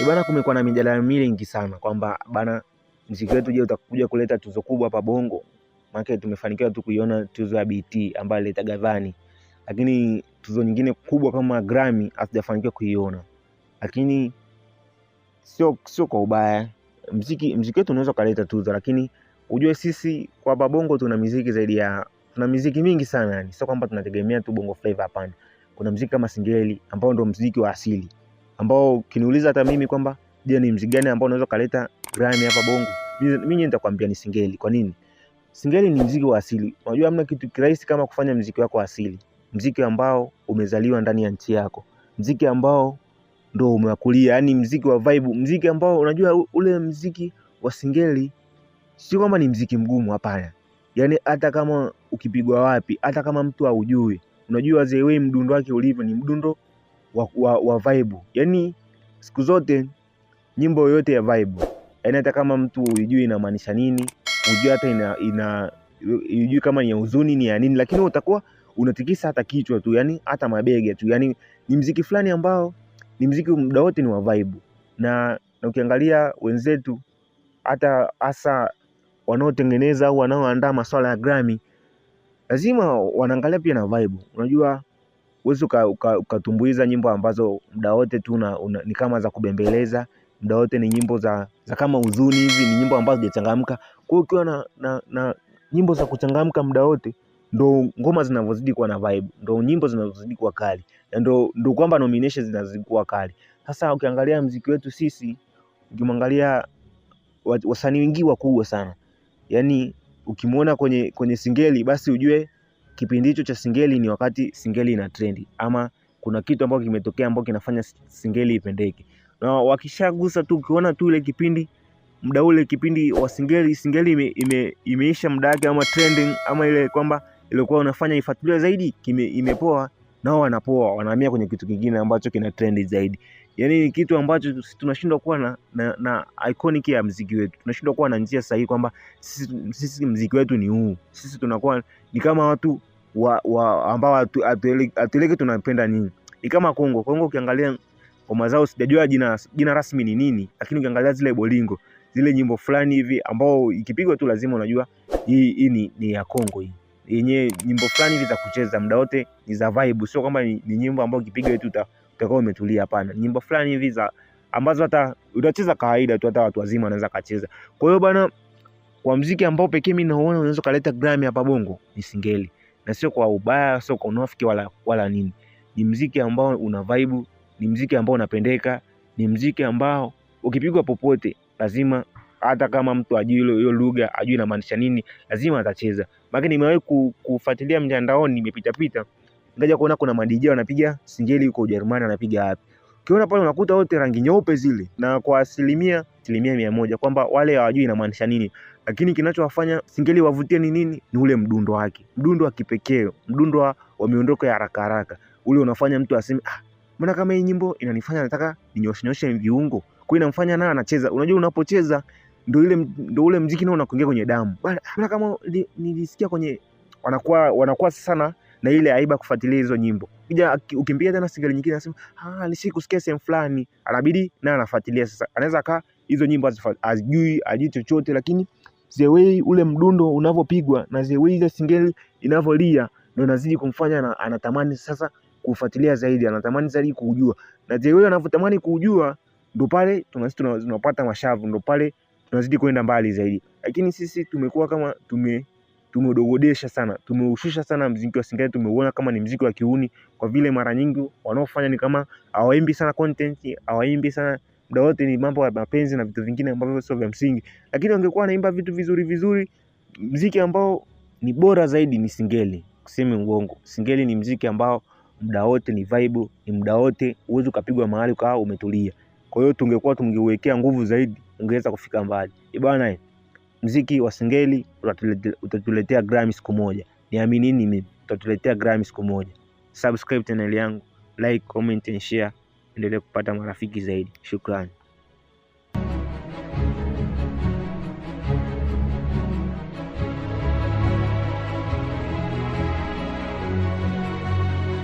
Bana, kumekuwa na mijadala mingi sana kwamba bana, muziki wetu je, utakuja kuleta tuzo kubwa hapa Bongo? Maana tumefanikiwa tu kuiona tuzo ya BET ambayo ileta Gavani, lakini tuzo nyingine kubwa kama Grammy hatujafanikiwa kuiona. Lakini sio kwa ubaya, muziki wetu unaweza kuleta tuzo, lakini ujue sisi kwa hapa Bongo tuna muziki mingi sana, yani sio kwamba tunategemea tu Bongo Flava, hapana. Kuna muziki kama Singeli ambao ndio muziki wa asili, ambao kiniuliza hata mimi kwamba je, ni muziki gani ambao unaweza kuleta Grammy hapa Bongo, mimi nitakwambia ni Singeli. Kwa nini? Singeli ni muziki wa asili. Unajua hamna kitu kirahisi kama kufanya muziki wako asili, muziki ambao umezaliwa ndani ya nchi yako, muziki ambao ndo umewakulia, yani muziki wa vibe, muziki ambao unajua ule muziki wa Singeli sio kwamba ni muziki mgumu, hapana. Yani hata kama ukipigwa wapi, hata kama mtu haujui, unajua zewe mdundo wake ulivyo ni mdundo wa vibe. Yani siku zote nyimbo yote ya vibe, yani hata kama mtu hujui inamaanisha nini, hujui hata hujui kama ni ya huzuni ni ya nini, lakini utakuwa unatikisa hata kichwa tu, yani hata mabega tu, yani ni muziki fulani ambao ni muziki muda wote ni wa vibe. Na ukiangalia wenzetu hata hasa wanaotengeneza au wanaoandaa masuala ya Grammy, lazima wanaangalia pia na vibe. Unajua uweze ukatumbuiza nyimbo ambazo muda wote tu ni kama za kubembeleza, muda wote ni nyimbo za kama huzuni hivi, ni nyimbo ambazo hajachangamka. Kwa hiyo ukiwa na nyimbo za kuchangamka muda wote, ndo ngoma zinavyozidi kuwa na vibe, ndo nyimbo zinazozidi kuwa kali, na ndo kwamba nominations zinazidi kuwa kali. Sasa ukiangalia muziki wetu sisi, ukimwangalia wasanii wengi wakubwa sana, yani ukimuona kwenye Singeli, basi ujue kipindi hicho cha Singeli ni wakati Singeli ina trendi, ama kuna kitu ambacho kimetokea ambacho kinafanya Singeli ipendeke. Na wakishagusa tu, ukiona tu ile kipindi, muda ule kipindi wa Singeli imeisha muda wake, ama trending, ama ile kwamba ilikuwa unafanya ifuatilie zaidi imepoa, nao wanahamia kwenye kitu kingine ambacho kina trendi zaidi. Yani kitu ambacho tunashindwa kuwa na iconic ya muziki wetu, tunashindwa kuwa na njia sahihi kwamba sisi muziki wetu ni huu. Sisi tunakuwa ni kama watu ambao atueleke tunapenda nini. Ni kama Kongo, ukiangalia ngoma zao, sijajua jina rasmi ni nini, lakini ukiangalia zile bolingo, zile nyimbo fulani hivi ambao ikipigwa tu lazima unajua hii ni ya Kongo, hii yenyewe nyimbo fulani hivi za kucheza muda wote ni za vibe, sio kwamba ni nyimbo ambao ukipiga tu utakuwa umetulia, hapana. Nyimbo fulani hivi za ambazo hata utacheza kawaida tu, hata watu wazima wanaweza kacheza. Kwa hiyo bana, kwa muziki ambao pekee mimi naona unaweza kuleta Grammy hapa Bongo ni Singeli, na sio kwa ubaya, sio kwa unafiki wala nini. Ni muziki ambao una vibe, ni muziki ambao unapendeka, ni muziki ambao ukipigwa popote lazima, hata kama mtu ajui hiyo lugha, ajui inamaanisha nini, lazima atacheza. Maana nimewahi kufuatilia mtandaoni, nimepita ngaja kuona kuna madj wanapiga Singeli huko Ujerumani, anapiga wapi. Ukiona pale unakuta wote rangi nyeupe zile, na kwa asilimia 100 kwamba wale hawajui inamaanisha nini, lakini kinachowafanya Singeli wavutie ni nini? Ni ule mdundo wake, mdundo wa kipekee, mdundo wa miondoko ya haraka, ule unafanya mtu aseme mbona kama hii nyimbo inanifanya nataka ninyoshe viungo. Kwa hiyo inamfanya naye anacheza. Unajua unapocheza ndio ule muziki nao unakuingia kwenye damu. Mbona kama nilisikia kwenye wanakuwa sana na ile aiba kufuatilia hizo nyimbo. Kija ukimpigia tena Singeli nyingine anasema nilikusikia sehemu fulani, anabidi naye anafuatilia. Sasa anaweza hizo nyimbo ajui chochote, lakini the way ule mdundo unavyopigwa na the way ile Singeli inavyolia ndio inazidi kumfanya anatamani sasa kufuatilia zaidi, anatamani zaidi kujua, na the way anavyotamani kujua ndo pale tunapata mashavu, ndo pale tunazidi kwenda mbali zaidi. Lakini sisi tumekuwa kama tumedogodesha sana, tumeushusha sana muziki wa Singeli, tumeuona kama ni muziki wa kiuni, kwa vile mara nyingi wanaofanya ni kama hawaimbi sana content, hawaimbi sana muda wote, ni mambo ya mapenzi na vitu vingine ambavyo sio vya msingi. Lakini wangekuwa wanaimba vitu vizuri, muziki ambao ni bora zaidi ni Singeli. Kuseme uongo, Singeli ni muziki ambao muda wote ni vibe, ni muda wote uweze kupigwa mahali ukawa umetulia. Kwa hiyo tungewekea nguvu zaidi, ungeweza kufika mbali. Bwana, muziki wa Singeli utatuletea Grammy siku moja. Niamini mimi, utatuletea Grammy siku moja. Subscribe channel yangu, like, comment and share, endelee kupata marafiki zaidi. Shukrani.